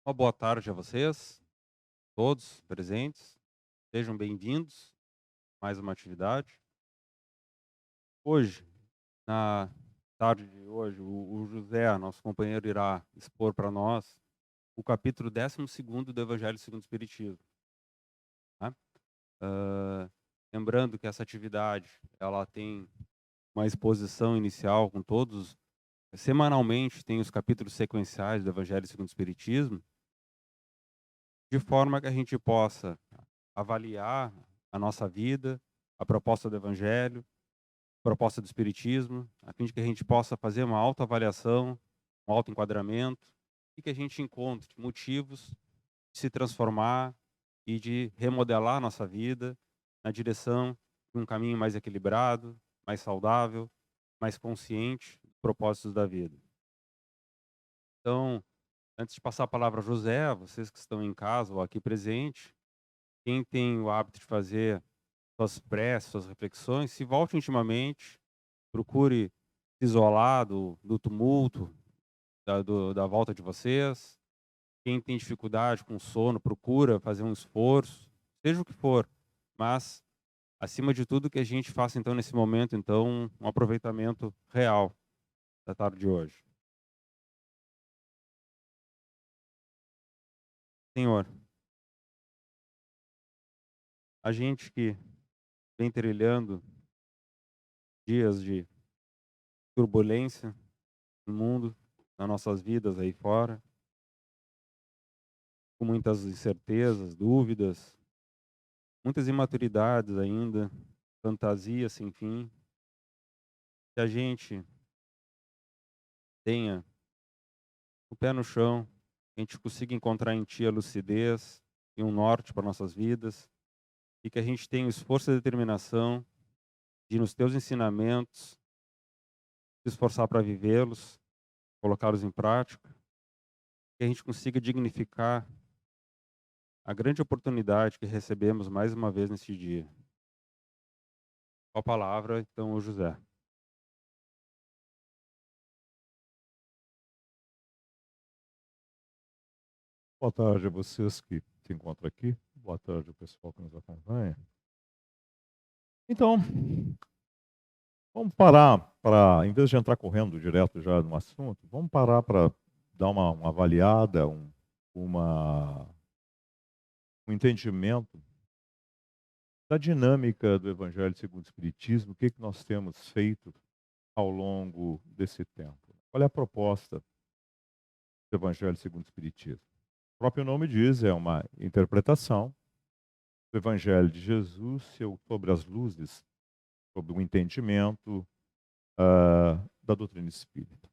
Uma boa tarde a vocês, todos presentes. Sejam bem-vindos a mais uma atividade. Hoje, na tarde de hoje, o José, nosso companheiro, irá expor para nós o capítulo 12º do Evangelho segundo o Espiritismo. Tá? Ah, lembrando que essa atividade ela tem uma exposição inicial com todos. Semanalmente tem os capítulos sequenciais do Evangelho segundo o Espiritismo, de forma que a gente possa avaliar a nossa vida, a proposta do Evangelho, a proposta do Espiritismo, a fim de que a gente possa fazer uma autoavaliação, um autoenquadramento, e que a gente encontre motivos de se transformar e de remodelar a nossa vida na direção de um caminho mais equilibrado, mais saudável, mais consciente dos propósitos da vida. Então, antes de passar a palavra a José, vocês que estão em casa ou aqui presente, quem tem o hábito de fazer suas preces, suas reflexões, se volte intimamente, procure se isolar do tumulto da volta de vocês. Quem tem dificuldade com sono, procura fazer um esforço, seja o que for, mas acima de tudo que a gente faça então nesse momento então um aproveitamento real da tarde de hoje. Senhor, a gente que vem trilhando dias de turbulência no mundo, nas nossas vidas aí fora, com muitas incertezas, dúvidas, muitas imaturidades ainda, fantasias sem fim, que a gente tenha o pé no chão, que a gente consiga encontrar em Ti a lucidez e um norte para nossas vidas, e que a gente tenha o esforço e a determinação de, nos Teus ensinamentos, se esforçar para vivê-los, colocá-los em prática, que a gente consiga dignificar a grande oportunidade que recebemos mais uma vez neste dia. Com a palavra, então, o José. Boa tarde a vocês que se encontram aqui. Boa tarde ao pessoal que nos acompanha. Então, vamos parar para, em vez de entrar correndo direto já no assunto, vamos parar para dar uma avaliada, uma, um entendimento da dinâmica do Evangelho segundo o Espiritismo, o que nós temos feito ao longo desse tempo. Qual é a proposta do Evangelho segundo o Espiritismo? O próprio nome diz, é uma interpretação do Evangelho de Jesus sobre as luzes, sobre o entendimento da doutrina espírita.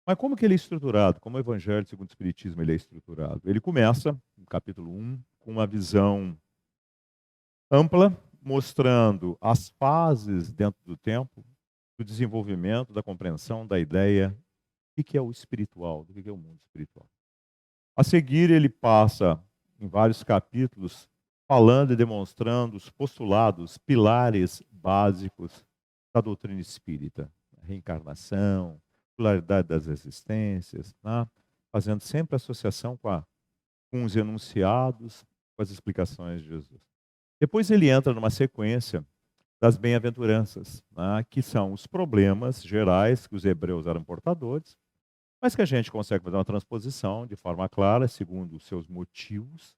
Mas como que ele é estruturado? Como o Evangelho segundo o Espiritismo ele é estruturado? Ele começa, no capítulo 1, com uma visão ampla, mostrando as fases dentro do tempo, do desenvolvimento, da compreensão da ideia, do que é o espiritual, do que é o mundo espiritual. A seguir, ele passa em vários capítulos falando e demonstrando os postulados, pilares básicos da doutrina espírita. A reencarnação, pluralidade das existências, né? Fazendo sempre associação com os enunciados, com as explicações de Jesus. Depois ele entra numa sequência das bem-aventuranças, né? Que são os problemas gerais que os hebreus eram portadores, mas que a gente consegue fazer uma transposição de forma clara, segundo os seus motivos,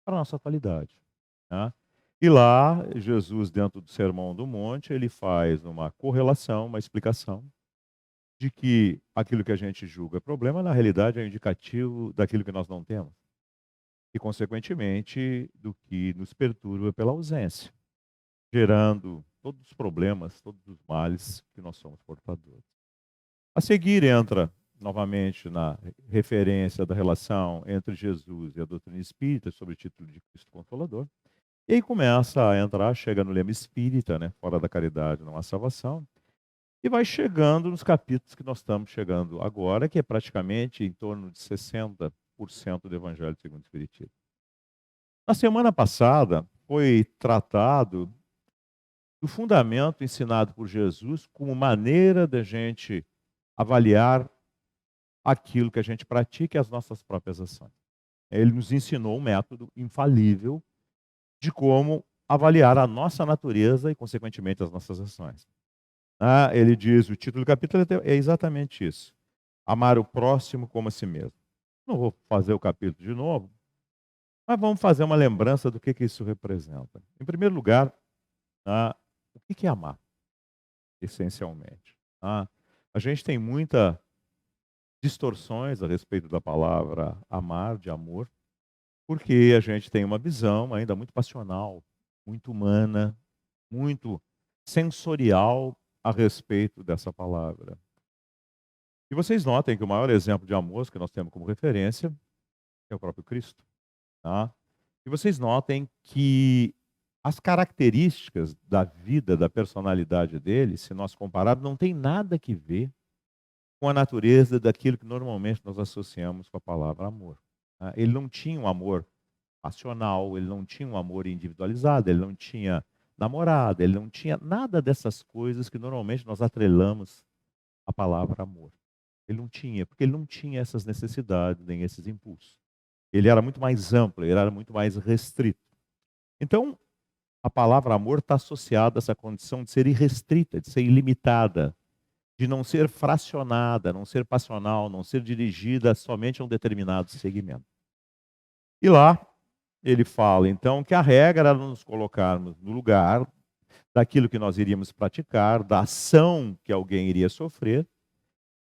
para a nossa atualidade, né? E lá, Jesus, dentro do Sermão do Monte, ele faz uma correlação, uma explicação de que aquilo que a gente julga problema, na realidade, é um indicativo daquilo que nós não temos. E, consequentemente, do que nos perturba pela ausência, gerando todos os problemas, todos os males que nós somos portadores. A seguir entra novamente na referência da relação entre Jesus e a doutrina espírita, sob o título de Cristo Consolador. E aí começa a entrar, chega no lema espírita, né? Fora da caridade não há salvação. E vai chegando nos capítulos que nós estamos chegando agora, que é praticamente em torno de 60% do Evangelho segundo o Espiritismo. Na semana passada foi tratado do fundamento ensinado por Jesus como maneira da gente avaliar aquilo que a gente pratica e as nossas próprias ações. Ele nos ensinou um método infalível de como avaliar a nossa natureza e, consequentemente, as nossas ações. Ele diz, o título do capítulo é exatamente isso. Amar o próximo como a si mesmo. Não vou fazer o capítulo de novo, mas vamos fazer uma lembrança do que isso representa. Em primeiro lugar, o que é amar, essencialmente? A gente tem muitas distorções a respeito da palavra amar, de amor, porque a gente tem uma visão ainda muito passional, muito humana, muito sensorial a respeito dessa palavra. E vocês notem que o maior exemplo de amor que nós temos como referência é o próprio Cristo. E vocês notem que as características da vida, da personalidade dele, se nós compararmos, não tem nada que ver com a natureza daquilo que normalmente nós associamos com a palavra amor. Ele não tinha um amor passional, ele não tinha um amor individualizado, ele não tinha namorada, ele não tinha nada dessas coisas que normalmente nós atrelamos à palavra amor. Ele não tinha, porque ele não tinha essas necessidades, nem esses impulsos. Ele era muito mais amplo, ele era muito mais restrito. Então, a palavra amor está associada a essa condição de ser irrestrita, de ser ilimitada, de não ser fracionada, não ser passional, não ser dirigida somente a um determinado segmento. E lá, ele fala, então, que a regra era nos colocarmos no lugar daquilo que nós iríamos praticar, da ação que alguém iria sofrer,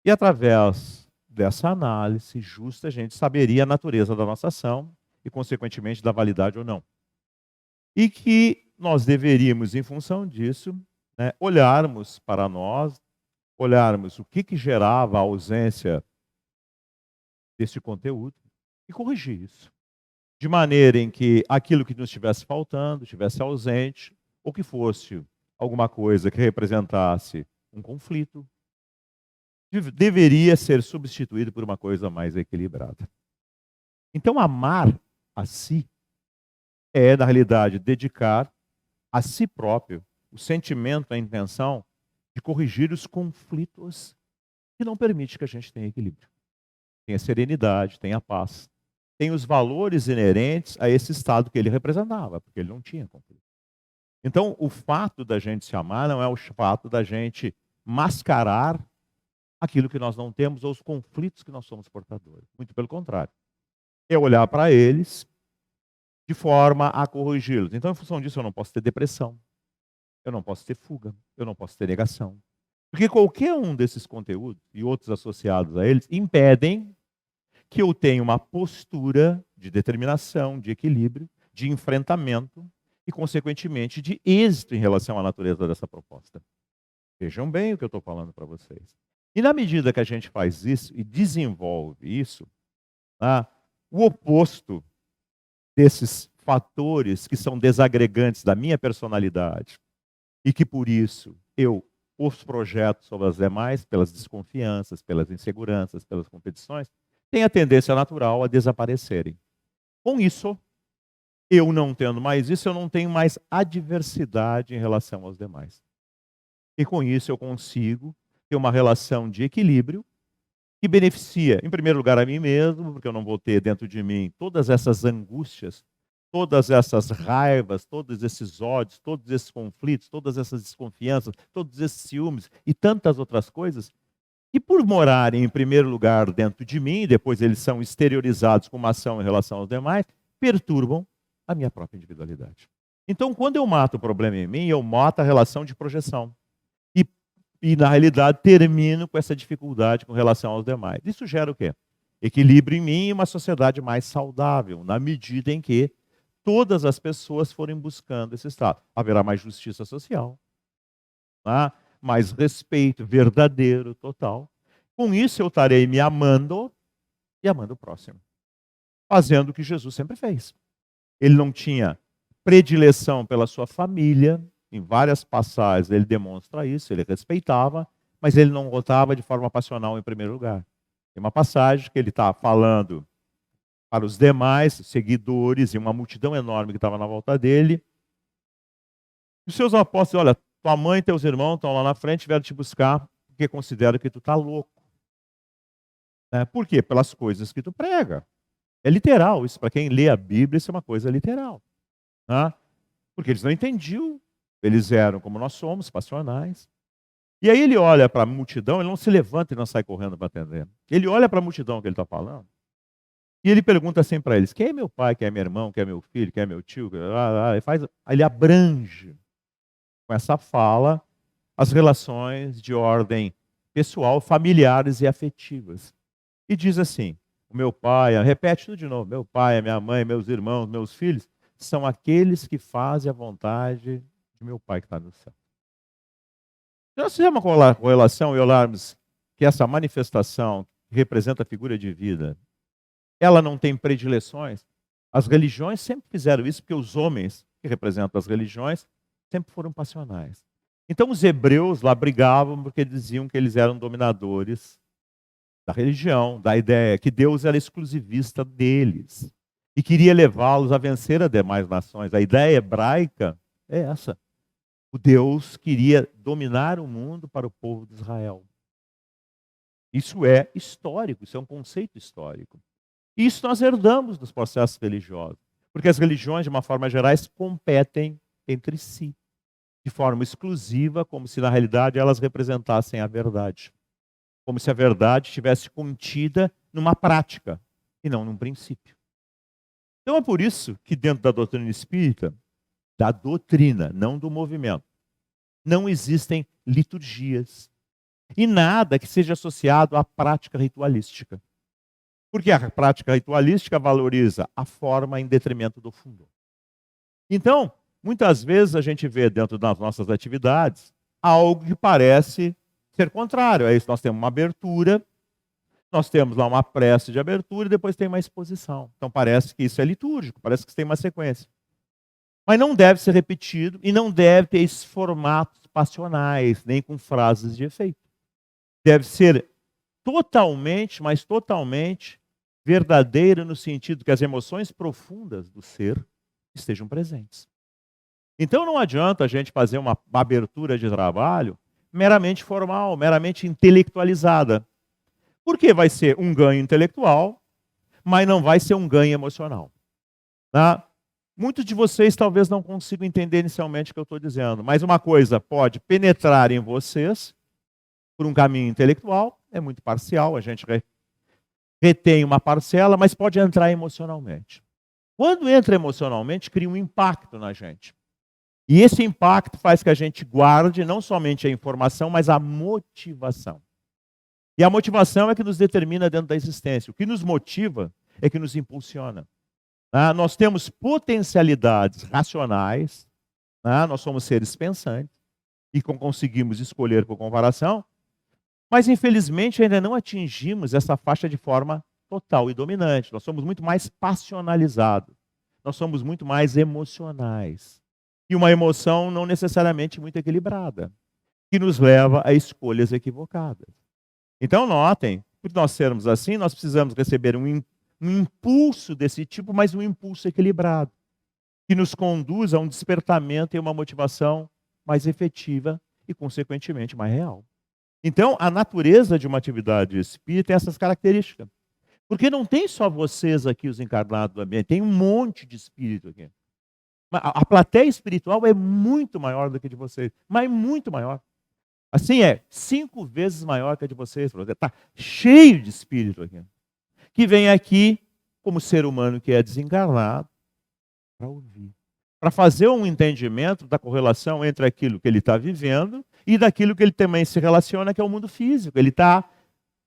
e através dessa análise justa, a gente saberia a natureza da nossa ação e, consequentemente, da validade ou não. E que nós deveríamos, em função disso, olharmos para nós, olharmos o que gerava a ausência desse conteúdo e corrigir isso. De maneira em que aquilo que nos estivesse faltando, estivesse ausente, ou que fosse alguma coisa que representasse um conflito, deveria ser substituído por uma coisa mais equilibrada. Então, amar a si é, na realidade, dedicar a si próprio o sentimento, a intenção de corrigir os conflitos que não permite que a gente tenha equilíbrio. Tenha serenidade, tenha paz. Tem os valores inerentes a esse estado que ele representava, porque ele não tinha conflito. Então, o fato da gente se amar não é o fato da gente mascarar aquilo que nós não temos ou os conflitos que nós somos portadores. Muito pelo contrário. É olhar para eles de forma a corrigi-los. Então, em função disso, eu não posso ter depressão, eu não posso ter fuga, eu não posso ter negação. Porque qualquer um desses conteúdos e outros associados a eles impedem que eu tenha uma postura de determinação, de equilíbrio, de enfrentamento e, consequentemente, de êxito em relação à natureza dessa proposta. Vejam bem o que eu estou falando para vocês. E na medida que a gente faz isso e desenvolve isso, o oposto desses fatores que são desagregantes da minha personalidade e que, por isso, eu os projeto sobre as demais, pelas desconfianças, pelas inseguranças, pelas competições, tem a tendência natural a desaparecerem. Com isso, eu não tendo mais isso, eu não tenho mais adversidade em relação aos demais. E com isso eu consigo ter uma relação de equilíbrio que beneficia, em primeiro lugar, a mim mesmo, porque eu não vou ter dentro de mim todas essas angústias, todas essas raivas, todos esses ódios, todos esses conflitos, todas essas desconfianças, todos esses ciúmes e tantas outras coisas, que por morarem em primeiro lugar dentro de mim, depois eles são exteriorizados com uma ação em relação aos demais, perturbam a minha própria individualidade. Então, quando eu mato o problema em mim, eu mato a relação de projeção. E na realidade, termino com essa dificuldade com relação aos demais. Isso gera o quê? Equilíbrio em mim e uma sociedade mais saudável, na medida em que todas as pessoas forem buscando esse estado. Haverá mais justiça social, mais respeito verdadeiro, total. Com isso, eu estarei me amando e amando o próximo. Fazendo o que Jesus sempre fez. Ele não tinha predileção pela sua família. Em várias passagens ele demonstra isso, ele respeitava, mas ele não votava de forma passional em primeiro lugar. Tem uma passagem que ele está falando para os demais seguidores e uma multidão enorme que estava na volta dele. E os seus apóstolos, olha, tua mãe e teus irmãos estão lá na frente, vieram te buscar porque consideram que tu está louco. Né? Por quê? Pelas coisas que tu prega. É literal, isso para quem lê a Bíblia, isso é uma coisa literal. Né? Porque eles não entendiam, eles eram como nós somos, passionais. E aí ele olha para a multidão, ele não se levanta e não sai correndo para atender. Ele olha para a multidão que ele está falando, e ele pergunta assim para eles: quem é meu pai, quem é meu irmão, quem é meu filho, quem é meu tio? Ele abrange com essa fala as relações de ordem pessoal, familiares e afetivas. E diz assim: o meu pai, repete tudo de novo: meu pai, a minha mãe, meus irmãos, meus filhos, são aqueles que fazem a vontade de meu pai que está no céu. Se nós fizermos uma correlação e olharmos que essa manifestação que representa a figura de vida, ela não tem predileções, as religiões sempre fizeram isso, porque os homens que representam as religiões sempre foram passionais. Então os hebreus lá brigavam porque diziam que eles eram dominadores da religião, da ideia que Deus era exclusivista deles e queria levá-los a vencer as demais nações. A ideia hebraica é essa. O Deus queria dominar o mundo para o povo de Israel. Isso é histórico, isso é um conceito histórico. E isso nós herdamos dos processos religiosos, porque as religiões, de uma forma geral, competem entre si, de forma exclusiva, como se na realidade elas representassem a verdade. Como se a verdade estivesse contida numa prática e não num princípio. Então é por isso que dentro da doutrina espírita, da doutrina, não do movimento, não existem liturgias e nada que seja associado à prática ritualística. Porque a prática ritualística valoriza a forma em detrimento do fundo. Então, muitas vezes a gente vê dentro das nossas atividades algo que parece ser contrário. É isso, nós temos uma abertura, nós temos lá uma prece de abertura e depois tem uma exposição. Então parece que isso é litúrgico, parece que isso tem uma sequência. Mas não deve ser repetido e não deve ter esses formatos passionais, nem com frases de efeito. Deve ser totalmente, mas totalmente verdadeiro no sentido que as emoções profundas do ser estejam presentes. Então não adianta a gente fazer uma abertura de trabalho meramente formal, meramente intelectualizada. Porque vai ser um ganho intelectual, mas não vai ser um ganho emocional. Tá? Muitos de vocês talvez não consigam entender inicialmente o que eu estou dizendo, mas uma coisa pode penetrar em vocês por um caminho intelectual, é muito parcial, a gente retém uma parcela, mas pode entrar emocionalmente. Quando entra emocionalmente, cria um impacto na gente. E esse impacto faz que a gente guarde não somente a informação, mas a motivação. E a motivação é que nos determina dentro da existência. O que nos motiva é que nos impulsiona. Nós temos potencialidades racionais, nós somos seres pensantes e conseguimos escolher por comparação, mas infelizmente ainda não atingimos essa faixa de forma total e dominante. Nós somos muito mais passionalizados, nós somos muito mais emocionais. E uma emoção não necessariamente muito equilibrada, que nos leva a escolhas equivocadas. Então notem, por nós sermos assim, nós precisamos receber um impulso desse tipo, mas um impulso equilibrado, que nos conduz a um despertamento e uma motivação mais efetiva e, consequentemente, mais real. Então, a natureza de uma atividade espírita tem essas características. Porque não tem só vocês aqui, os encarnados do ambiente, tem um monte de espírito aqui. A plateia espiritual é muito maior do que a de vocês, mas muito maior. Assim, é 5 vezes maior que a de vocês. Está cheio de espírito aqui. Que vem aqui, como ser humano que é desencarnado, para ouvir. Para fazer um entendimento da correlação entre aquilo que ele está vivendo e daquilo que ele também se relaciona, que é o mundo físico. Ele está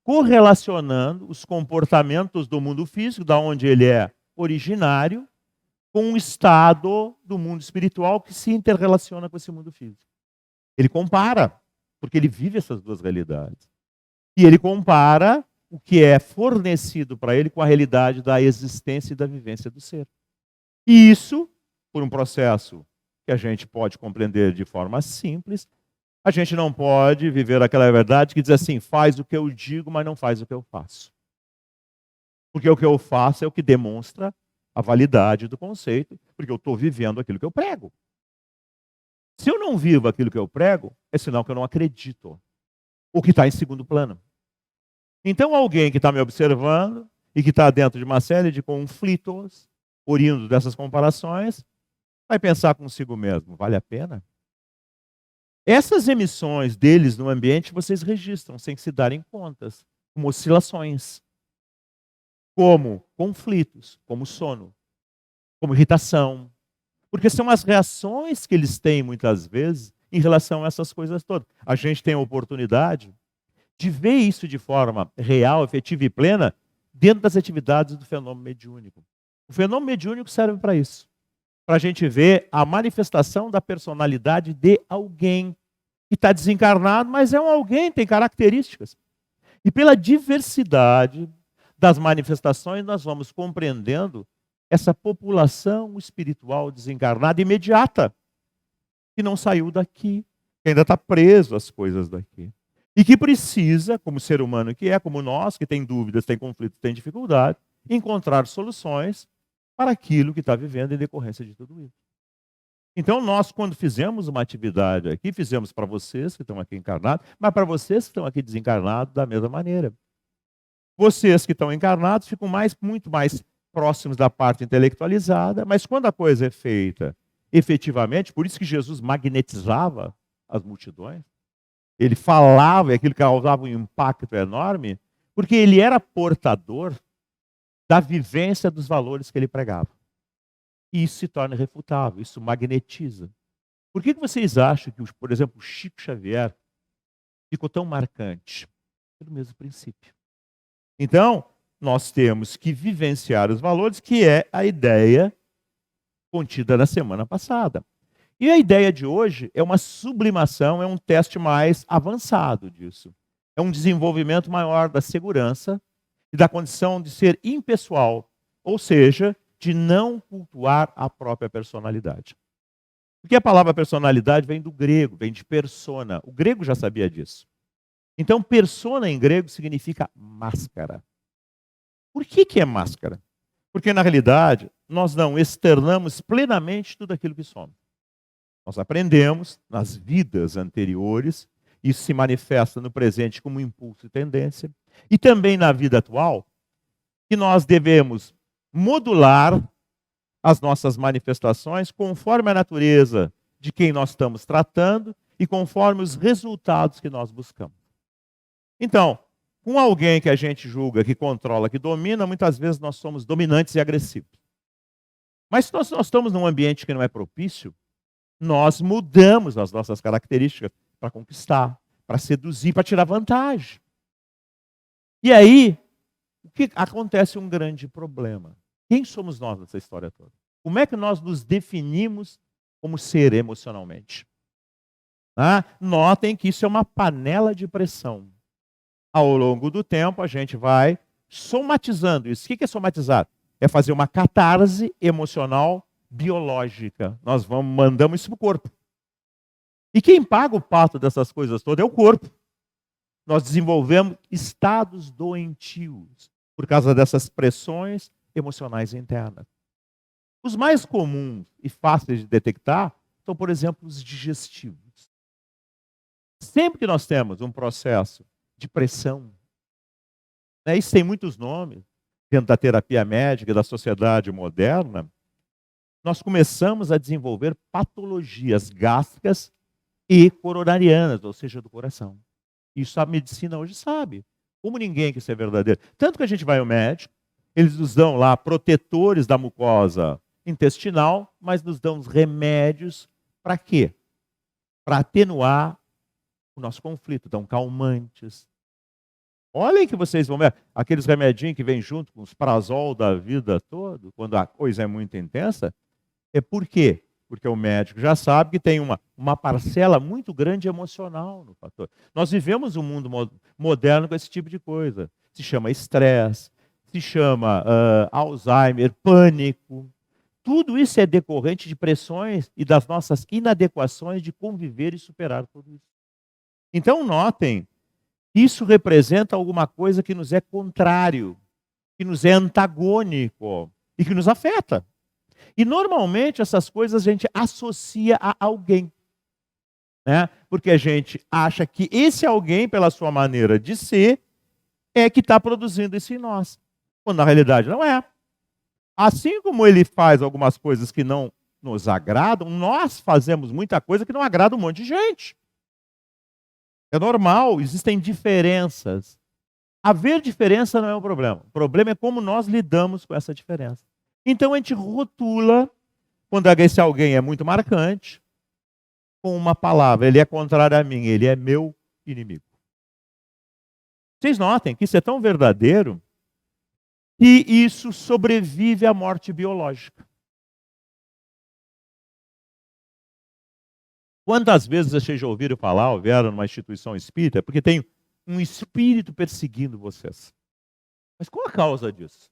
correlacionando os comportamentos do mundo físico, da onde ele é originário, com o estado do mundo espiritual que se interrelaciona com esse mundo físico. Ele compara, porque ele vive essas duas realidades. E ele compara o que é fornecido para ele com a realidade da existência e da vivência do ser. E isso, por um processo que a gente pode compreender de forma simples, a gente não pode viver aquela verdade que diz assim: faz o que eu digo, mas não faz o que eu faço. Porque o que eu faço é o que demonstra a validade do conceito, porque eu estou vivendo aquilo que eu prego. Se eu não vivo aquilo que eu prego, é sinal que eu não acredito. O que está em segundo plano. Então, alguém que está me observando e que está dentro de uma série de conflitos, oriundos dessas comparações, vai pensar consigo mesmo, vale a pena? Essas emissões deles no ambiente vocês registram sem se darem contas, como oscilações, como conflitos, como sono, como irritação, porque são as reações que eles têm muitas vezes em relação a essas coisas todas. A gente tem a oportunidade de ver isso de forma real, efetiva e plena dentro das atividades do fenômeno mediúnico. O fenômeno mediúnico serve para isso, para a gente ver a manifestação da personalidade de alguém que está desencarnado, mas é um alguém, tem características. E pela diversidade das manifestações, nós vamos compreendendo essa população espiritual desencarnada imediata, que não saiu daqui, que ainda está preso às coisas daqui. E que precisa, como ser humano que é, como nós, que tem dúvidas, tem conflitos, tem dificuldade, encontrar soluções para aquilo que está vivendo em decorrência de tudo isso. Então, nós, quando fizemos uma atividade aqui, fizemos para vocês que estão aqui encarnados, mas para vocês que estão aqui desencarnados, da mesma maneira. Vocês que estão encarnados ficam muito mais próximos da parte intelectualizada, mas quando a coisa é feita efetivamente, por isso que Jesus magnetizava as multidões, ele falava e aquilo causava um impacto enorme, porque ele era portador da vivência dos valores que ele pregava. E isso se torna irrefutável, isso magnetiza. Por que vocês acham que, por exemplo, o Chico Xavier ficou tão marcante? Pelo mesmo princípio. Então, nós temos que vivenciar os valores, que é a ideia contida na semana passada. E a ideia de hoje é uma sublimação, é um teste mais avançado disso. É um desenvolvimento maior da segurança e da condição de ser impessoal, ou seja, de não cultuar a própria personalidade. Porque a palavra personalidade vem do grego, vem de persona. O grego já sabia disso. Então, persona em grego significa máscara. Por que é máscara? Porque, na realidade, nós não externamos plenamente tudo aquilo que somos. Nós aprendemos nas vidas anteriores, isso se manifesta no presente como impulso e tendência, e também na vida atual, que nós devemos modular as nossas manifestações conforme a natureza de quem nós estamos tratando e conforme os resultados que nós buscamos. Então, com alguém que a gente julga, que controla, que domina, muitas vezes nós somos dominantes e agressivos. Mas se nós estamos num ambiente que não é propício, nós mudamos as nossas características para conquistar, para seduzir, para tirar vantagem. E aí, o que acontece um grande problema. Quem somos nós nessa história toda? Como é que nós nos definimos como ser emocionalmente? Notem que isso é uma panela de pressão. Ao longo do tempo, a gente vai somatizando isso. O que é somatizar? É fazer uma catarse emocional biológica. Nós mandamos isso para o corpo. E quem paga o pato dessas coisas todas é o corpo. Nós desenvolvemos estados doentios por causa dessas pressões emocionais internas. Os mais comuns e fáceis de detectar são, por exemplo, os digestivos. Sempre que nós temos um processo de pressão, isso tem muitos nomes dentro da terapia médica, da sociedade moderna, nós começamos a desenvolver patologias gástricas e coronarianas, ou seja, do coração. Isso a medicina hoje sabe, como ninguém, que isso é verdadeiro. Tanto que a gente vai ao médico, eles nos dão lá protetores da mucosa intestinal, mas nos dão os remédios para quê? Para atenuar o nosso conflito, dão calmantes. Olhem que vocês vão ver, aqueles remedinhos que vêm junto com os prazol da vida toda, quando a coisa é muito intensa, é por quê? Porque o médico já sabe que tem uma parcela muito grande emocional no fator. Nós vivemos um mundo moderno com esse tipo de coisa. Se chama estresse, se chama Alzheimer, pânico. Tudo isso é decorrente de pressões e das nossas inadequações de conviver e superar tudo isso. Então, notem, isso representa alguma coisa que nos é contrário, que nos é antagônico e que nos afeta. E normalmente essas coisas a gente associa a alguém. Porque a gente acha que esse alguém, pela sua maneira de ser, é que está produzindo isso em nós. Quando na realidade não é. Assim como ele faz algumas coisas que não nos agradam, nós fazemos muita coisa que não agrada um monte de gente. É normal, existem diferenças. Haver diferença não é o problema. O problema é como nós lidamos com essa diferença. Então a gente rotula, quando esse alguém é muito marcante, com uma palavra. Ele é contrário a mim, ele é meu inimigo. Vocês notem que isso é tão verdadeiro que isso sobrevive à morte biológica. Quantas vezes vocês já ouviram falar, ou vieram numa instituição espírita, porque tem um espírito perseguindo vocês. Mas qual a causa disso?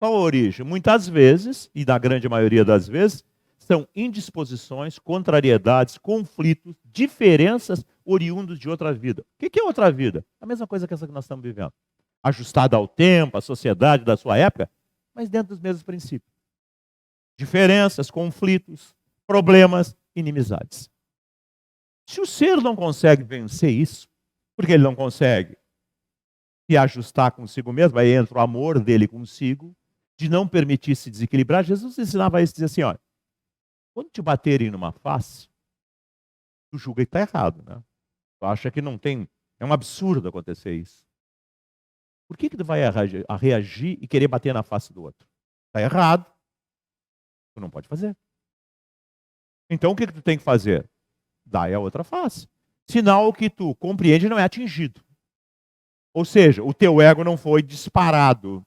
Qual a origem? Muitas vezes, e na grande maioria das vezes, são indisposições, contrariedades, conflitos, diferenças oriundos de outra vida. O que é outra vida? A mesma coisa que essa que nós estamos vivendo. Ajustada ao tempo, à sociedade da sua época, mas dentro dos mesmos princípios. Diferenças, conflitos, problemas, inimizades. Se o ser não consegue vencer isso, porque ele não consegue se ajustar consigo mesmo, aí entra o amor dele consigo, de não permitir se desequilibrar, Jesus ensinava isso, dizia assim, olha, quando te baterem numa face, tu julga que está errado, né? Tu acha que não tem, é um absurdo acontecer isso. Por que tu vai reagir e querer bater na face do outro? Está errado. Tu não pode fazer. Então o que tu tem que fazer? Dá a outra face. Sinal que tu compreende não é atingido. Ou seja, o teu ego não foi disparado.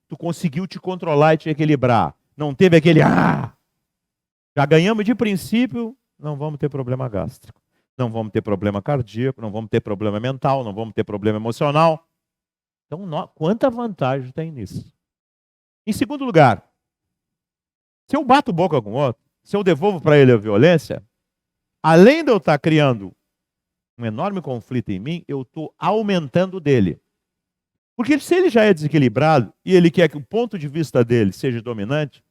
Tu conseguiu te controlar e te equilibrar. Não teve aquele Já ganhamos de princípio, não vamos ter problema gástrico. Não vamos ter problema cardíaco, não vamos ter problema mental, não vamos ter problema emocional. Então, quanta vantagem tem nisso? Em segundo lugar, se eu bato boca com o outro, se eu devolvo para ele a violência, além de eu estar criando um enorme conflito em mim, eu estou aumentando dele. Porque se ele já é desequilibrado e ele quer que o ponto de vista dele seja dominante,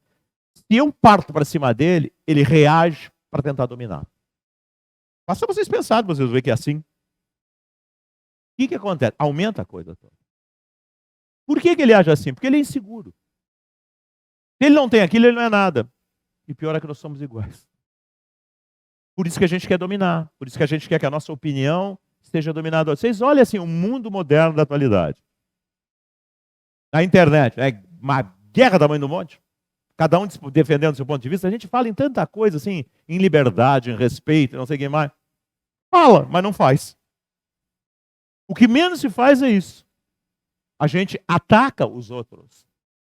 se eu parto para cima dele, ele reage para tentar dominar. Basta vocês pensarem, vocês verem que é assim. O que acontece? Aumenta a coisa toda. Por que ele age assim? Porque ele é inseguro. Se ele não tem aquilo, ele não é nada. E pior é que nós somos iguais. Por isso que a gente quer dominar. Por isso que a gente quer que a nossa opinião esteja dominada. Vocês olhem assim, o mundo moderno da atualidade. Na internet, é uma guerra da mãe do monte. Cada um defendendo o seu ponto de vista. A gente fala em tanta coisa assim, em liberdade, em respeito, não sei o que mais. Fala, mas não faz. O que menos se faz é isso. A gente ataca os outros.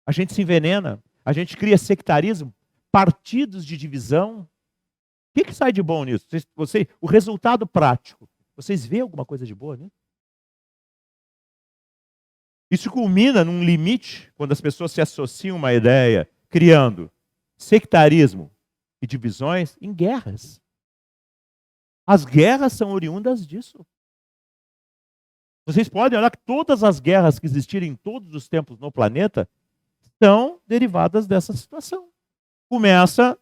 A gente se envenena. A gente cria sectarismo, partidos de divisão. O que sai de bom nisso? O resultado prático. Vocês veem alguma coisa de boa nisso? Isso culmina num limite, quando as pessoas se associam a uma ideia, criando sectarismo e divisões em guerras. As guerras são oriundas disso. Vocês podem olhar que todas as guerras que existirem em todos os tempos no planeta são derivadas dessa situação. Começa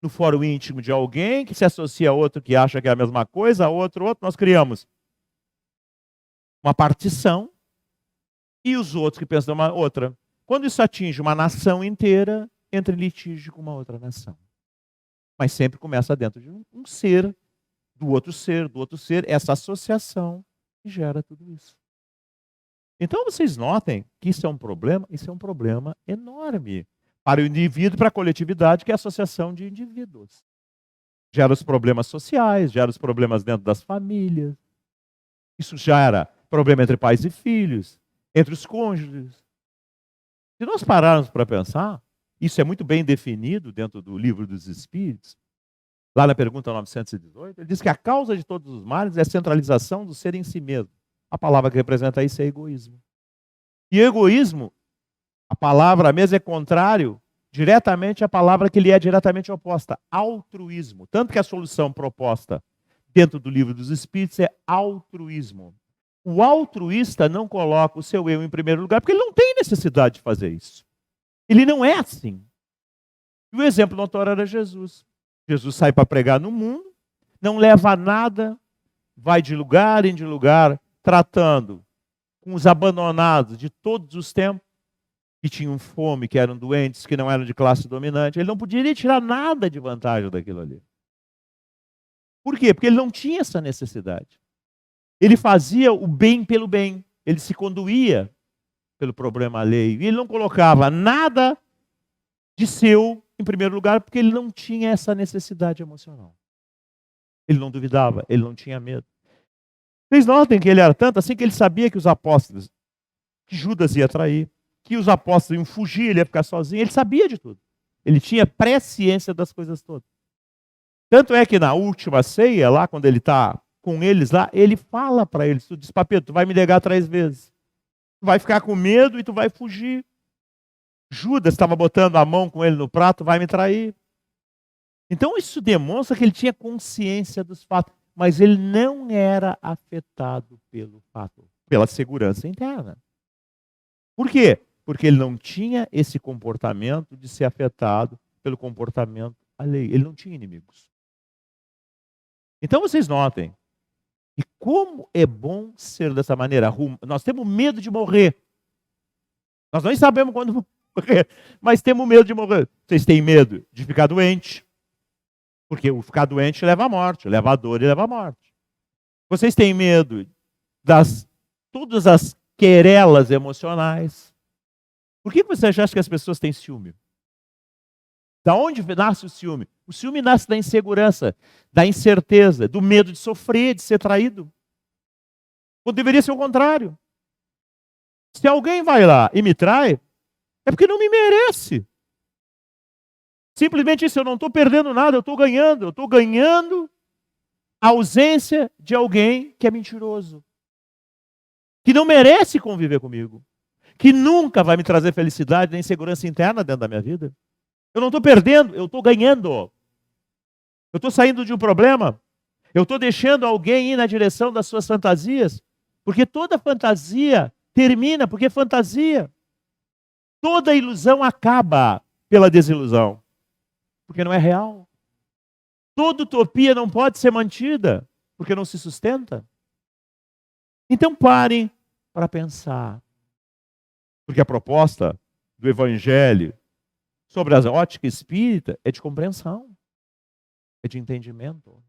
no fórum íntimo de alguém que se associa a outro que acha que é a mesma coisa, a outro. Nós criamos uma partição e os outros que pensam uma outra. Quando isso atinge uma nação inteira, entra em litígio com uma outra nação. Mas sempre começa dentro de um ser, do outro ser, essa associação que gera tudo isso. Então vocês notem que isso é um problema enorme para o indivíduo e para a coletividade, que é a associação de indivíduos. Gera os problemas sociais, gera os problemas dentro das famílias. Isso gera problema entre pais e filhos, entre os cônjuges. Se nós pararmos para pensar, isso é muito bem definido dentro do Livro dos Espíritos. Lá na pergunta 918, ele diz que a causa de todos os males é a centralização do ser em si mesmo. A palavra que representa isso é egoísmo. E egoísmo, a palavra mesmo é contrário diretamente à palavra que lhe é diretamente oposta, altruísmo. Tanto que a solução proposta dentro do Livro dos Espíritos é altruísmo. O altruísta não coloca o seu eu em primeiro lugar, porque ele não tem necessidade de fazer isso. Ele não é assim. E o exemplo notório era Jesus. Jesus sai para pregar no mundo, não leva nada, vai de lugar em lugar, tratando com os abandonados de todos os tempos, que tinham fome, que eram doentes, que não eram de classe dominante. Ele não poderia tirar nada de vantagem daquilo ali. Por quê? Porque ele não tinha essa necessidade. Ele fazia o bem pelo bem. Ele se conduía pelo problema alheio. E ele não colocava nada de seu em primeiro lugar, porque ele não tinha essa necessidade emocional. Ele não duvidava, ele não tinha medo. Vocês notem que ele era tanto assim que ele sabia que os apóstolos, que Judas ia trair, que os apóstolos iam fugir, ele ia ficar sozinho. Ele sabia de tudo. Ele tinha presciência das coisas todas. Tanto é que na última ceia, lá quando ele está com eles lá, ele fala para eles, tu diz, Papito, tu vai me negar 3 vezes. Tu vai ficar com medo e tu vai fugir. Judas estava botando a mão com ele no prato, vai me trair. Então isso demonstra que ele tinha consciência dos fatos, mas ele não era afetado pelo fato, pela segurança interna. Por quê? Porque ele não tinha esse comportamento de ser afetado pelo comportamento alheio. Ele não tinha inimigos. Então vocês notem que como é bom ser dessa maneira. Nós temos medo de morrer. Nós não sabemos quando morrer, mas temos medo de morrer. Vocês têm medo de ficar doente, porque o ficar doente leva à morte, leva à dor e leva à morte. Vocês têm medo das todas as querelas emocionais. Por que você acha que as pessoas têm ciúme? Da onde nasce o ciúme? O ciúme nasce da insegurança, da incerteza, do medo de sofrer, de ser traído. Quando deveria ser o contrário. Se alguém vai lá e me trai, é porque não me merece. Simplesmente isso, eu não estou perdendo nada, eu estou ganhando. Eu estou ganhando a ausência de alguém que é mentiroso. Que não merece conviver comigo. Que nunca vai me trazer felicidade nem segurança interna dentro da minha vida. Eu não estou perdendo, eu estou ganhando. Eu estou saindo de um problema. Eu estou deixando alguém ir na direção das suas fantasias. Porque toda fantasia termina, porque é fantasia. Toda ilusão acaba pela desilusão. Porque não é real. Toda utopia não pode ser mantida, porque não se sustenta. Então parem para pensar. Porque a proposta do Evangelho sobre a ótica espírita é de compreensão, é de entendimento.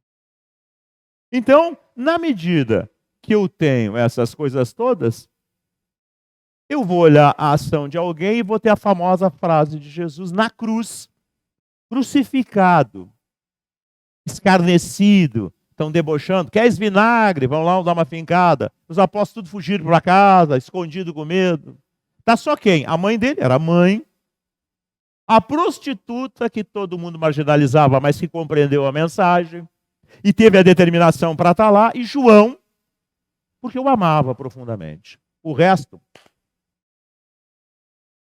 Então, na medida que eu tenho essas coisas todas, eu vou olhar a ação de alguém e vou ter a famosa frase de Jesus na cruz, crucificado, escarnecido, estão debochando, queres vinagre? Vão lá dar uma fincada. Os apóstolos tudo fugiram para casa, escondido com medo. Tá só quem? A mãe dele, era a mãe. A prostituta que todo mundo marginalizava, mas que compreendeu a mensagem e teve a determinação para estar lá, e João, porque o amava profundamente. O resto,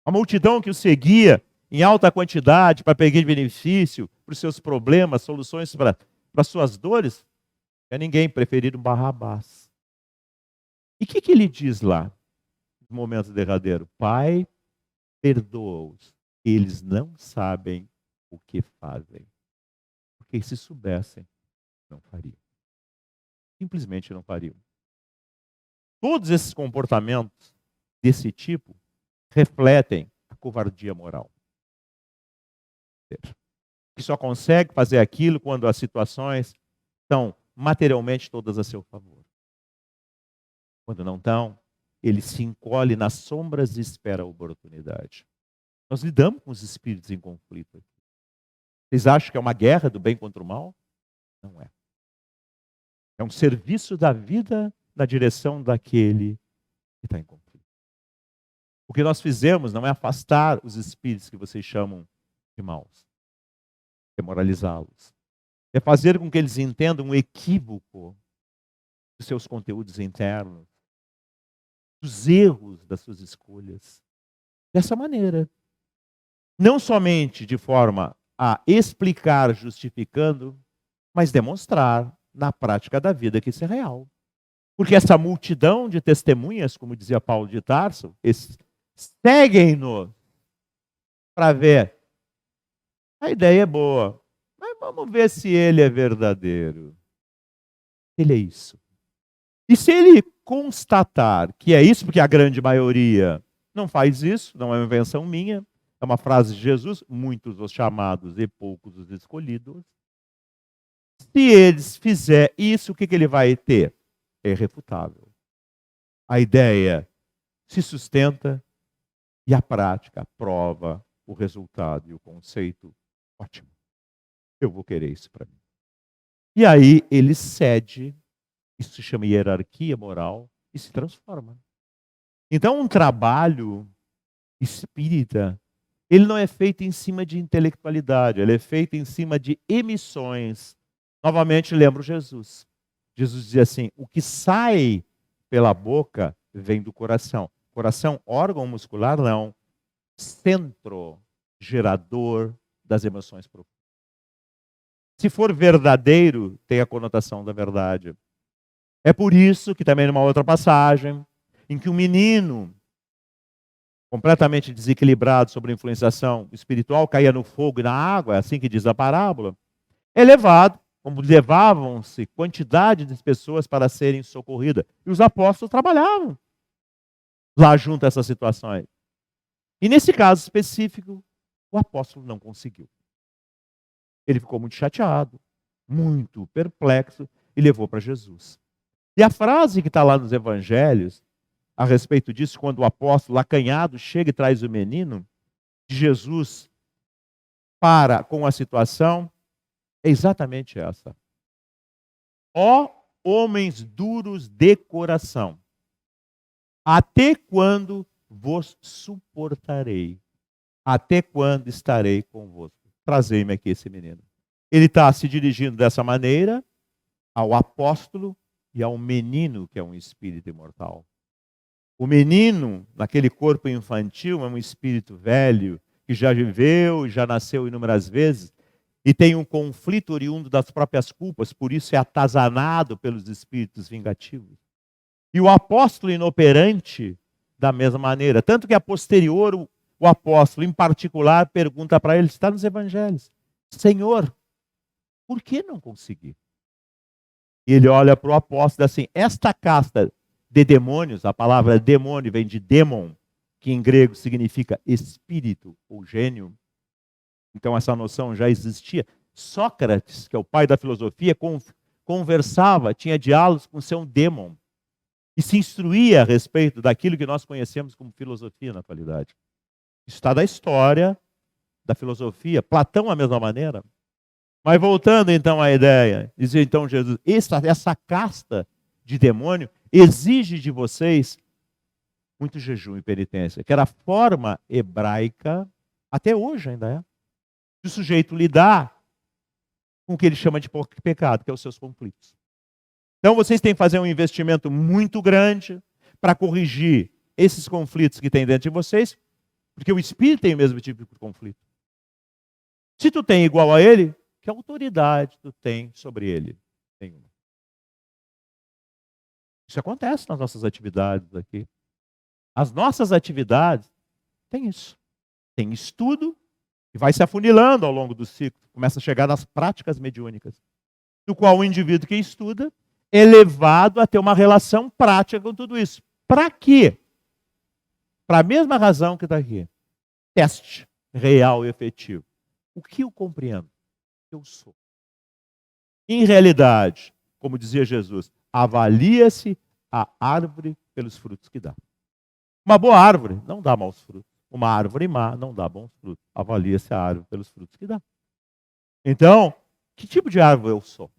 a multidão que o seguia em alta quantidade para pegar benefício para os seus problemas, soluções para suas dores, é ninguém, preferiram Barrabás. E o que ele diz lá, no momento derradeiro? Pai, perdoa-os. Eles não sabem o que fazem. Porque se soubessem, não fariam. Simplesmente não fariam. Todos esses comportamentos desse tipo refletem a covardia moral. Que só consegue fazer aquilo quando as situações estão materialmente todas a seu favor. Quando não estão, ele se encolhe nas sombras e espera a oportunidade. Nós lidamos com os espíritos em conflito aqui. Vocês acham que é uma guerra do bem contra o mal? Não é. É um serviço da vida na direção daquele que está em conflito. O que nós fizemos não é afastar os espíritos que vocês chamam de maus. É moralizá-los. É fazer com que eles entendam o equívoco dos seus conteúdos internos, dos erros das suas escolhas. Dessa maneira. Não somente de forma a explicar, justificando, mas demonstrar na prática da vida que isso é real. Porque essa multidão de testemunhas, como dizia Paulo de Tarso, seguem-nos para ver. A ideia é boa, mas vamos ver se ele é verdadeiro. Ele é isso. E se ele constatar que é isso, porque a grande maioria não faz isso, não é uma invenção minha, é uma frase de Jesus, muitos os chamados e poucos os escolhidos. Se eles fizer isso, o que ele vai ter? É irrefutável. A ideia se sustenta e a prática prova o resultado e o conceito. Ótimo. Eu vou querer isso para mim. E aí ele cede, isso se chama hierarquia moral, e se transforma. Então um trabalho espírita, ele não é feito em cima de intelectualidade, ele é feito em cima de emissões. Novamente lembro Jesus. Jesus dizia assim, o que sai pela boca vem do coração. Coração, órgão muscular, não. Centro gerador das emoções profundas. Se for verdadeiro, tem a conotação da verdade. É por isso que também numa outra passagem, em que um menino completamente desequilibrado sobre a influenciação espiritual caía no fogo e na água, é assim que diz a parábola, é levado, como levavam-se quantidade de pessoas para serem socorridas. E os apóstolos trabalhavam lá junto a essas situações. E nesse caso específico, o apóstolo não conseguiu. Ele ficou muito chateado, muito perplexo e levou para Jesus. E a frase que está lá nos evangelhos, a respeito disso, quando o apóstolo acanhado chega e traz o menino, de Jesus para com a situação, é exatamente essa. Ó homens duros de coração, até quando vos suportarei? Até quando estarei convosco? Trazei-me aqui esse menino. Ele está se dirigindo dessa maneira ao apóstolo e ao menino, que é um espírito imortal. O menino, naquele corpo infantil, é um espírito velho, que já viveu, já nasceu inúmeras vezes, e tem um conflito oriundo das próprias culpas, por isso é atazanado pelos espíritos vingativos. E o apóstolo inoperante, da mesma maneira. Tanto que a posterior, o apóstolo, em particular, pergunta para ele, está nos evangelhos, Senhor, por que não consegui? E ele olha para o apóstolo assim, esta casta de demônios, a palavra demônio vem de demon, que em grego significa espírito ou gênio. Então essa noção já existia. Sócrates, que é o pai da filosofia, conversava, tinha diálogos com seu demon e se instruía a respeito daquilo que nós conhecemos como filosofia na atualidade. Isso está da história da filosofia. Platão, da mesma maneira. Mas voltando então à ideia, dizia então Jesus, essa casta de demônio exige de vocês muito jejum e penitência, que era a forma hebraica, até hoje ainda é, de o sujeito lidar com o que ele chama de pecado, que é os seus conflitos. Então vocês têm que fazer um investimento muito grande para corrigir esses conflitos que tem dentro de vocês, porque o espírito tem o mesmo tipo de conflito. Se tu tem igual a ele, que autoridade tu tem sobre ele? Nenhuma. Isso acontece nas nossas atividades aqui. As nossas atividades têm isso. Tem estudo e vai se afunilando ao longo do ciclo. Começa a chegar nas práticas mediúnicas, do qual o indivíduo que estuda é levado a ter uma relação prática com tudo isso. Para quê? Para a mesma razão que está aqui. Teste real e efetivo. O que eu compreendo? Eu sou. Em realidade, como dizia Jesus, avalia-se a árvore pelos frutos que dá. Uma boa árvore não dá maus frutos. Uma árvore má não dá bons frutos. Avalia-se a árvore pelos frutos que dá. Então, que tipo de árvore eu sou?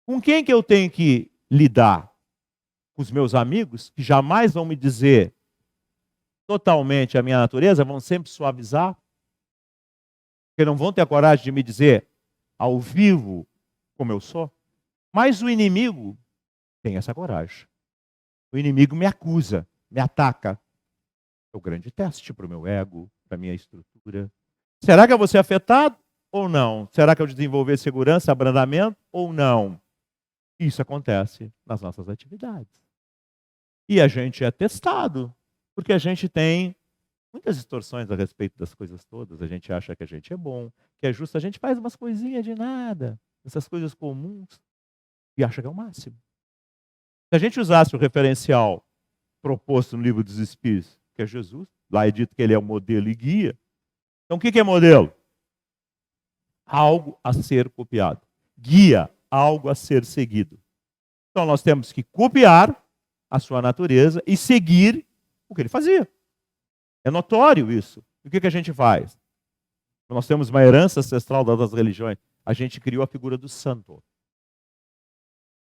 Com quem que eu tenho que lidar? Com os meus amigos, que jamais vão me dizer totalmente a minha natureza, vão sempre suavizar, porque não vão ter a coragem de me dizer ao vivo como eu sou. Mas o inimigo tem essa coragem. O inimigo me acusa, me ataca. É o grande teste para o meu ego, para a minha estrutura. Será que eu vou ser afetado ou não? Será que eu desenvolver segurança, abrandamento ou não? Isso acontece nas nossas atividades. E a gente é testado, porque a gente tem muitas distorções a respeito das coisas todas. A gente acha que a gente é bom, que é justo. A gente faz umas coisinhas de nada, essas coisas comuns, e acha que é o máximo. Se a gente usasse o referencial proposto no livro dos Espíritos, que é Jesus, lá é dito que ele é o modelo e guia. Então, o que é modelo? Algo a ser copiado. Guia, algo a ser seguido. Então, nós temos que copiar a sua natureza e seguir o que ele fazia. É notório isso. E o que a gente faz? Nós temos uma herança ancestral das religiões. A gente criou a figura do santo,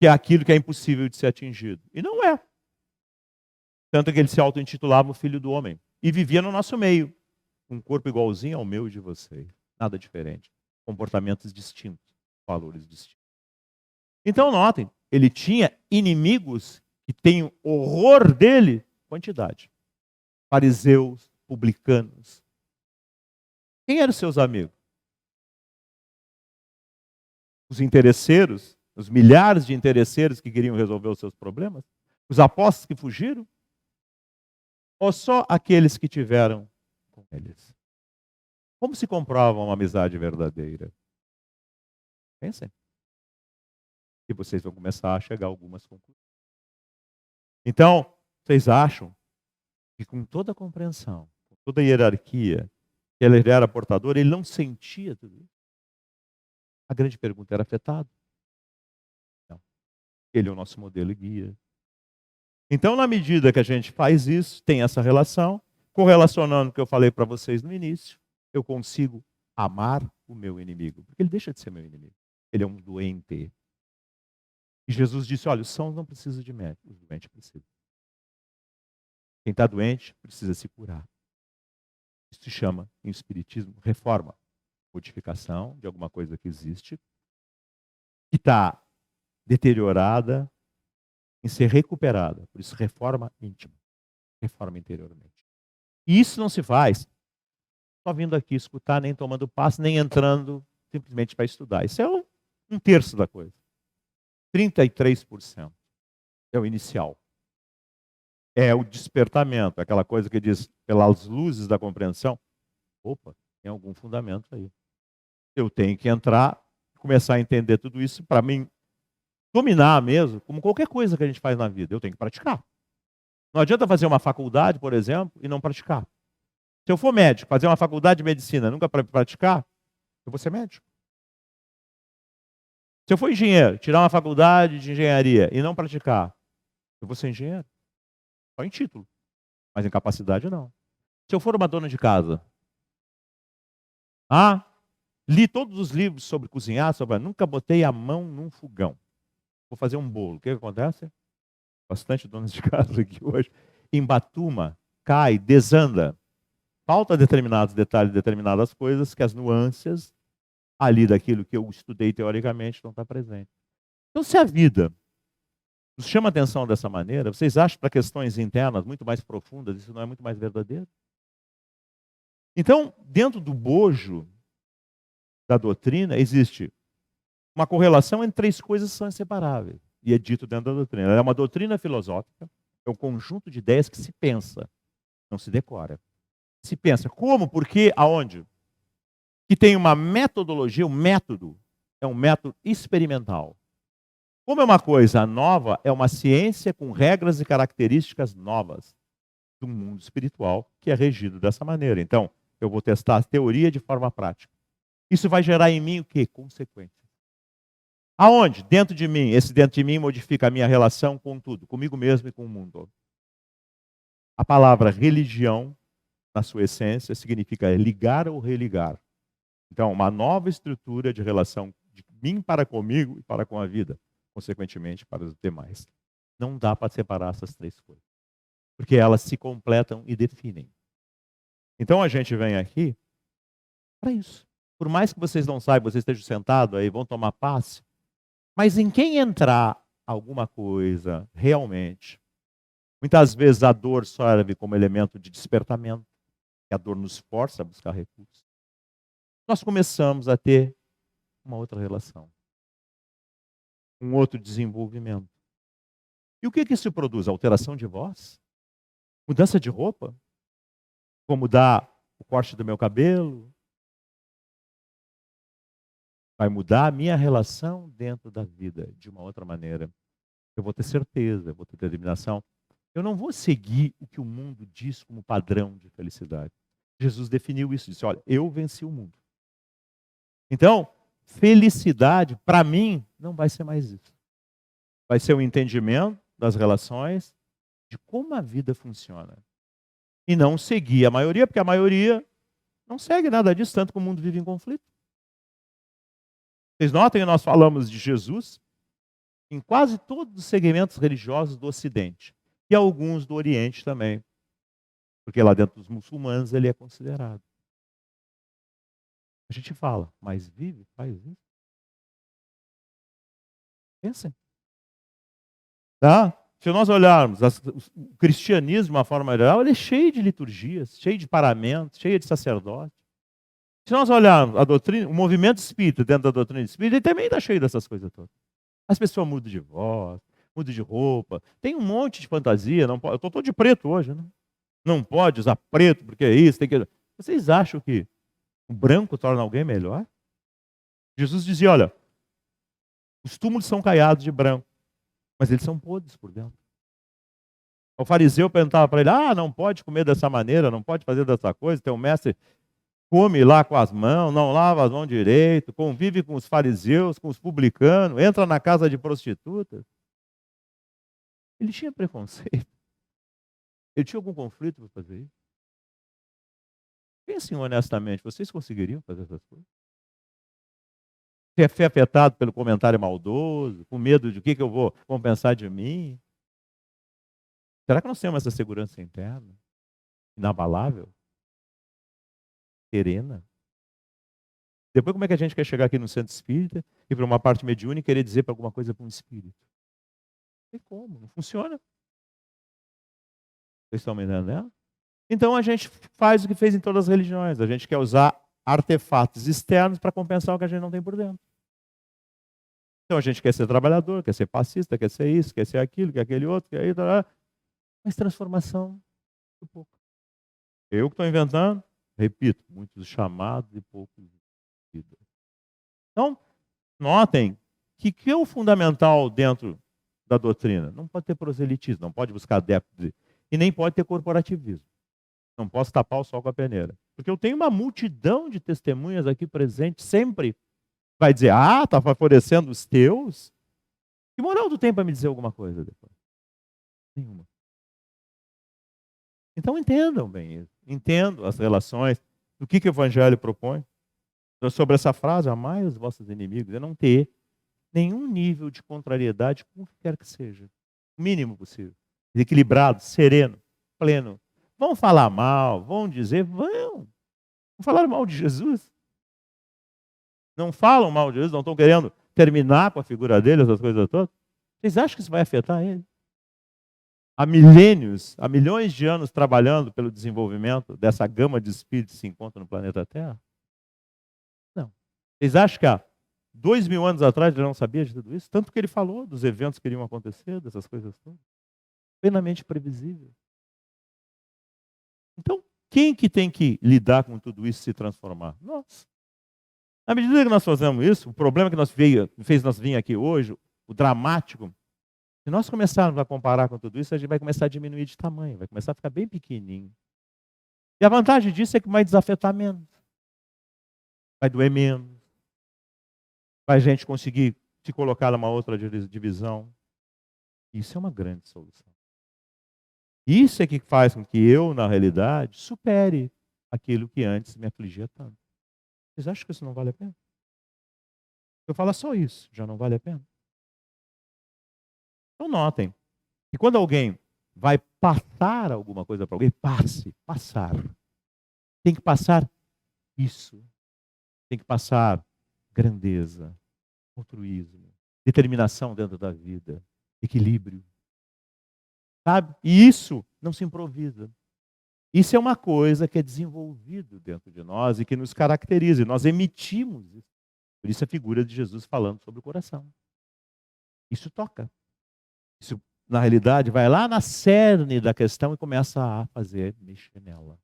que é aquilo que é impossível de ser atingido. E não é. Tanto que ele se auto-intitulava o Filho do Homem. E vivia no nosso meio. Um corpo igualzinho ao meu e de vocês. Nada diferente. Comportamentos distintos. Valores distintos. Então, notem, ele tinha inimigos que têm horror dele, quantidade. Fariseus, publicanos. Quem eram os seus amigos? Os interesseiros, os milhares de interesseiros que queriam resolver os seus problemas? Os apóstolos que fugiram? Ou só aqueles que tiveram com eles? Como se comprova uma amizade verdadeira? Pensem. E vocês vão começar a chegar a algumas conclusões. Então, vocês acham que com toda a compreensão, com toda a hierarquia, que ele era portador, ele não sentia tudo isso? A grande pergunta era afetado? Não. Ele é o nosso modelo e guia. Então, na medida que a gente faz isso, tem essa relação, correlacionando o que eu falei para vocês no início, eu consigo amar o meu inimigo. Porque ele deixa de ser meu inimigo. Ele é um doente. E Jesus disse, olha, os sãos não precisam de médico, os doentes precisam. Quem está doente precisa se curar. Isso se chama, em espiritismo, reforma. Modificação de alguma coisa que existe, que está deteriorada, em ser recuperada. Por isso, reforma íntima. Reforma interiormente. E isso não se faz só vindo aqui escutar, nem tomando passe, nem entrando simplesmente para estudar. Isso é um terço da coisa. 33% é o inicial. É o despertamento, aquela coisa que diz, pelas luzes da compreensão, opa, tem algum fundamento aí. Eu tenho que entrar, começar a entender tudo isso para mim dominar mesmo, como qualquer coisa que a gente faz na vida, eu tenho que praticar. Não adianta fazer uma faculdade, por exemplo, e não praticar. Se eu for médico, fazer uma faculdade de medicina, nunca praticar, eu vou ser médico. Se eu for engenheiro, tirar uma faculdade de engenharia e não praticar, eu vou ser engenheiro. Só em título, mas em capacidade não. Se eu for uma dona de casa, li todos os livros sobre cozinhar, nunca botei a mão num fogão. Vou fazer um bolo. O que acontece? Bastante donas de casa aqui hoje. Embatuma, cai, desanda. Falta determinados detalhes, determinadas coisas, que as nuances ali daquilo que eu estudei teoricamente não está presente. Então, se a vida nos chama a atenção dessa maneira, vocês acham que para questões internas muito mais profundas, isso não é muito mais verdadeiro? Então, dentro do bojo da doutrina, existe uma correlação entre três coisas que são inseparáveis. E é dito dentro da doutrina. Ela é uma doutrina filosófica, é um conjunto de ideias que se pensa, não se decora. Se pensa como, por quê, aonde? Que tem uma metodologia, um método, é um método experimental. Como é uma coisa nova, é uma ciência com regras e características novas do mundo espiritual, que é regido dessa maneira. Então, eu vou testar a teoria de forma prática. Isso vai gerar em mim o quê? Consequências. Aonde? Dentro de mim. Esse dentro de mim modifica a minha relação com tudo, comigo mesmo e com o mundo. A palavra religião, na sua essência, significa ligar ou religar. Então, uma nova estrutura de relação de mim para comigo e para com a vida, consequentemente para os demais. Não dá para separar essas três coisas, porque elas se completam e definem. Então, a gente vem aqui para isso. Por mais que vocês não saibam, vocês estejam sentados aí, vão tomar passe, mas em quem entrar alguma coisa realmente, muitas vezes a dor serve como elemento de despertamento, que a dor nos força a buscar recursos. Nós começamos a ter uma outra relação, um outro desenvolvimento. E o que isso produz? Alteração de voz? Mudança de roupa? Vou mudar o corte do meu cabelo? Vai mudar a minha relação dentro da vida de uma outra maneira. Eu vou ter certeza, eu vou ter determinação. Eu não vou seguir o que o mundo diz como padrão de felicidade. Jesus definiu isso, disse, olha, eu venci o mundo. Então, felicidade, para mim, não vai ser mais isso. Vai ser o entendimento das relações, de como a vida funciona. E não seguir a maioria, porque a maioria não segue nada disso, tanto que o mundo vive em conflito. Vocês notem que nós falamos de Jesus em quase todos os segmentos religiosos do Ocidente. E alguns do Oriente também. Porque lá dentro dos muçulmanos ele é considerado. A gente fala, mas vive, faz isso. Pensem. Tá? Se nós olharmos o cristianismo de uma forma geral, ele é cheio de liturgias, cheio de paramentos, cheio de sacerdotes. Se nós olharmos a doutrina, o movimento espírita dentro da doutrina espírita, ele também está cheio dessas coisas todas. As pessoas mudam de voz, mudam de roupa, tem um monte de fantasia. Não pode, eu estou todo de preto hoje, né? Não pode usar preto, porque é isso, tem que. Vocês acham que o branco torna alguém melhor? Jesus dizia, olha, os túmulos são caiados de branco, mas eles são podres por dentro. O fariseu perguntava para ele, não pode comer dessa maneira, não pode fazer dessa coisa, teu mestre come lá com as mãos, não lava as mãos direito, convive com os fariseus, com os publicanos, entra na casa de prostitutas. Ele tinha preconceito. Ele tinha algum conflito para fazer isso? Pensem honestamente, vocês conseguiriam fazer essas coisas? Ser afetado pelo comentário maldoso, com medo de o que vão pensar de mim? Será que nós temos essa segurança interna? Inabalável? Serena? Depois, como é que a gente quer chegar aqui no centro espírita e para uma parte mediúnica querer dizer para alguma coisa para um espírito? Não tem como, não funciona. Vocês estão me entendendo? Então a gente faz o que fez em todas as religiões. A gente quer usar artefatos externos para compensar o que a gente não tem por dentro. Então a gente quer ser trabalhador, quer ser passista, quer ser isso, quer ser aquilo, quer aquele outro, quer isso, mas transformação muito pouco. Eu que estou inventando, repito, muitos chamados e poucos vidas. Então, notem que é o fundamental dentro da doutrina? Não pode ter proselitismo, não pode buscar adeptos e nem pode ter corporativismo. Não posso tapar o sol com a peneira. Porque eu tenho uma multidão de testemunhas aqui presentes, sempre vai dizer, está favorecendo os teus? Que moral tu tem para me dizer alguma coisa depois? Nenhuma. Então entendam bem isso. Entendam as relações. O que o Evangelho propõe? Então, sobre essa frase, amai os vossos inimigos, é não ter nenhum nível de contrariedade com o que quer que seja. O mínimo possível. Equilibrado, sereno, pleno. Vão falar mal, vão dizer, vão falar mal de Jesus. Não falam mal de Jesus, não estão querendo terminar com a figura dele, essas coisas todas. Vocês acham que isso vai afetar ele? Há milênios, há milhões de anos trabalhando pelo desenvolvimento dessa gama de espíritos que se encontra no planeta Terra? Não. Vocês acham que há 2000 anos atrás ele não sabia de tudo isso? Tanto que ele falou dos eventos que iriam acontecer, dessas coisas todas. Plenamente previsível. Então, quem que tem que lidar com tudo isso e se transformar? Nós. Na medida que nós fazemos isso, o problema que fez nós vir aqui hoje, o dramático, se nós começarmos a comparar com tudo isso, a gente vai começar a diminuir de tamanho, vai começar a ficar bem pequenininho. E a vantagem disso é que vai desafetar menos. Vai doer menos. Vai a gente conseguir se colocar numa outra divisão. Isso é uma grande solução. Isso é que faz com que eu, na realidade, supere aquilo que antes me afligia tanto. Vocês acham que isso não vale a pena? Eu falo só isso, já não vale a pena? Então notem que quando alguém vai passar alguma coisa para alguém, passar. Tem que passar isso. Tem que passar grandeza, altruísmo, determinação dentro da vida, equilíbrio. Sabe? E isso não se improvisa. Isso é uma coisa que é desenvolvido dentro de nós e que nos caracteriza. E nós emitimos isso. Por isso a figura de Jesus falando sobre o coração. Isso toca. Isso, na realidade, vai lá na cerne da questão e começa a mexer nela.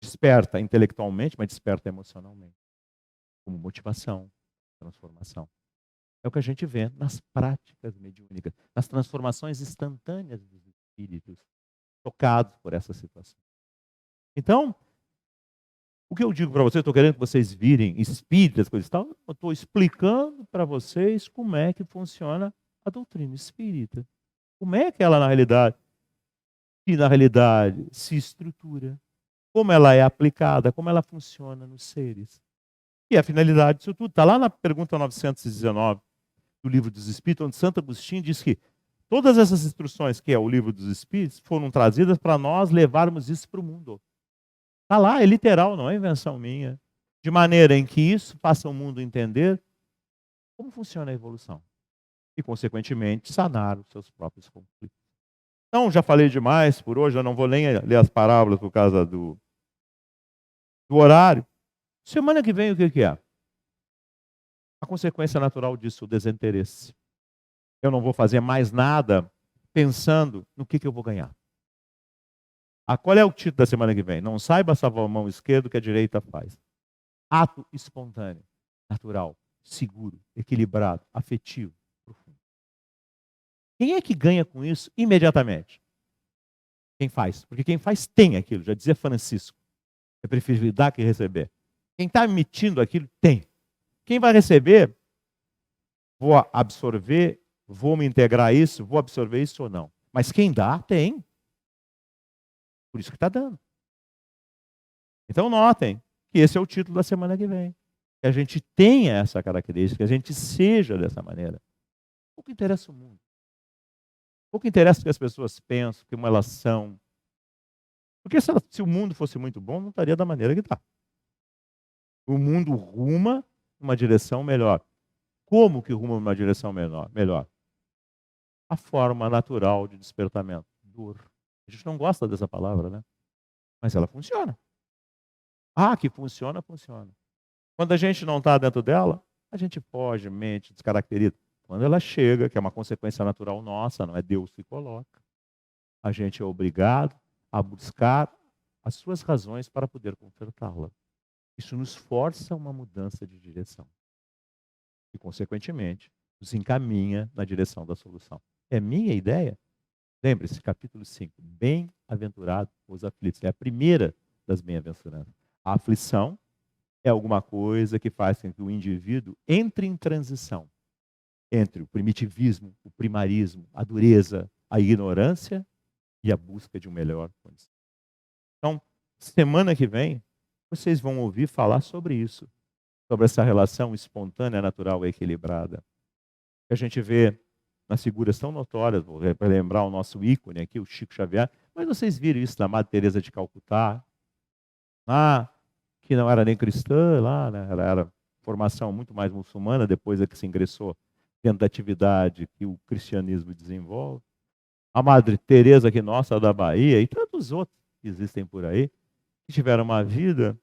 Desperta intelectualmente, mas desperta emocionalmente. Como motivação, transformação. É o que a gente vê nas práticas mediúnicas, nas transformações instantâneas dos espíritos tocados por essa situação. Então, o que eu digo para vocês, estou querendo que vocês virem espíritas, coisas e tal, eu estou explicando para vocês como é que funciona a doutrina espírita. Como é que ela, na realidade, se estrutura, como ela é aplicada, como ela funciona nos seres. E a finalidade disso tudo está lá na pergunta 919 do Livro dos Espíritos, onde Santo Agostinho diz que todas essas instruções, que é o Livro dos Espíritos, foram trazidas para nós levarmos isso para o mundo. Está lá, é literal, não é invenção minha. De maneira em que isso faça o mundo entender como funciona a evolução. E, consequentemente, sanar os seus próprios conflitos. Então, já falei demais por hoje, eu não vou nem ler as parábolas por causa do horário. Semana que vem, o que é? A consequência natural disso, o desinteresse. Eu não vou fazer mais nada pensando no que eu vou ganhar. Qual é o título da semana que vem? Não saiba salvar a mão esquerda o que a direita faz. Ato espontâneo, natural, seguro, equilibrado, afetivo, profundo. Quem é que ganha com isso imediatamente? Quem faz. Porque quem faz tem aquilo, já dizia Francisco. É preferível dar que receber. Quem está emitindo aquilo tem. Quem vai receber, vou absorver, vou me integrar a isso, vou absorver isso ou não. Mas quem dá, tem. Por isso que está dando. Então notem que esse é o título da semana que vem. Que a gente tenha essa característica, que a gente seja dessa maneira. Pouco interessa o mundo. Pouco interessa o que as pessoas pensam, como elas são. Porque se o mundo fosse muito bom, não estaria da maneira que está. O mundo ruma numa direção melhor. Como que ruma numa direção melhor? A forma natural de despertamento. Dor. A gente não gosta dessa palavra, né? Mas ela funciona. Que funciona, funciona. Quando a gente não está dentro dela, a gente foge, mente, descaracteriza. Quando ela chega, que é uma consequência natural nossa, não é Deus que coloca, a gente é obrigado a buscar as suas razões para poder consertá-la. Isso nos força uma mudança de direção. E, consequentemente, nos encaminha na direção da solução. É minha ideia? Lembre-se, capítulo 5. Bem-aventurado os aflitos. É a primeira das bem-aventuranças. A aflição é alguma coisa que faz com que o indivíduo entre em transição entre o primitivismo, o primarismo, a dureza, a ignorância e a busca de um melhor condição. Então, semana que vem, vocês vão ouvir falar sobre isso, sobre essa relação espontânea, natural e equilibrada. Que a gente vê nas figuras tão notórias, vou lembrar o nosso ícone aqui, o Chico Xavier, mas vocês viram isso na Madre Teresa de Calcutá, que não era nem cristã, né? Ela era formação muito mais muçulmana, depois é que se ingressou dentro da atividade que o cristianismo desenvolve. A Madre Teresa aqui nossa da Bahia e tantos outros que existem por aí, que tiveram uma vida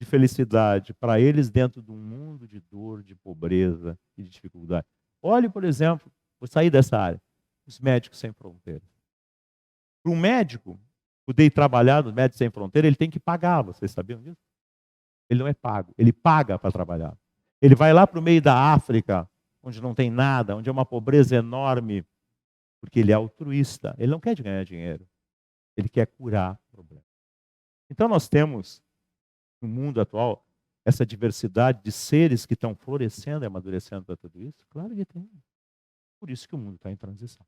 de felicidade para eles dentro de um mundo de dor, de pobreza e de dificuldade. Olhe, por exemplo, vou sair dessa área, os Médicos Sem Fronteiras. Para um médico poder trabalhar nos Médicos Sem Fronteiras, ele tem que pagar, vocês sabiam disso? Ele não é pago, ele paga para trabalhar. Ele vai lá para o meio da África, onde não tem nada, onde é uma pobreza enorme, porque ele é altruísta, ele não quer ganhar dinheiro, ele quer curar o problema. Então nós temos, no mundo atual, essa diversidade de seres que estão florescendo e amadurecendo para tudo isso? Claro que tem. Por isso que o mundo está em transição.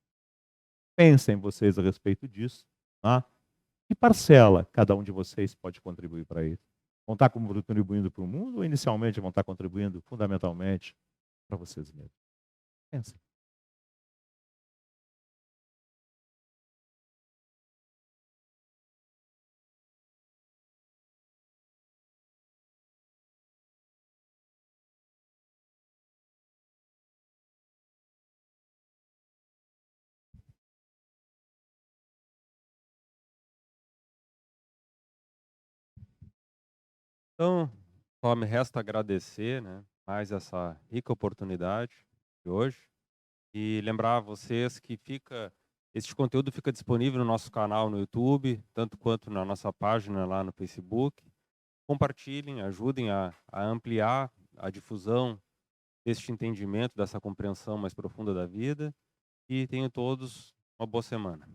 Pensem vocês a respeito disso. Que parcela cada um de vocês pode contribuir para isso? Vão estar contribuindo para o mundo ou inicialmente vão estar contribuindo fundamentalmente para vocês mesmos? Pensem. Então, só me resta agradecer, né, mais essa rica oportunidade de hoje e lembrar a vocês que este conteúdo fica disponível no nosso canal no YouTube, tanto quanto na nossa página lá no Facebook. Compartilhem, ajudem a ampliar a difusão deste entendimento, dessa compreensão mais profunda da vida. E tenham todos uma boa semana.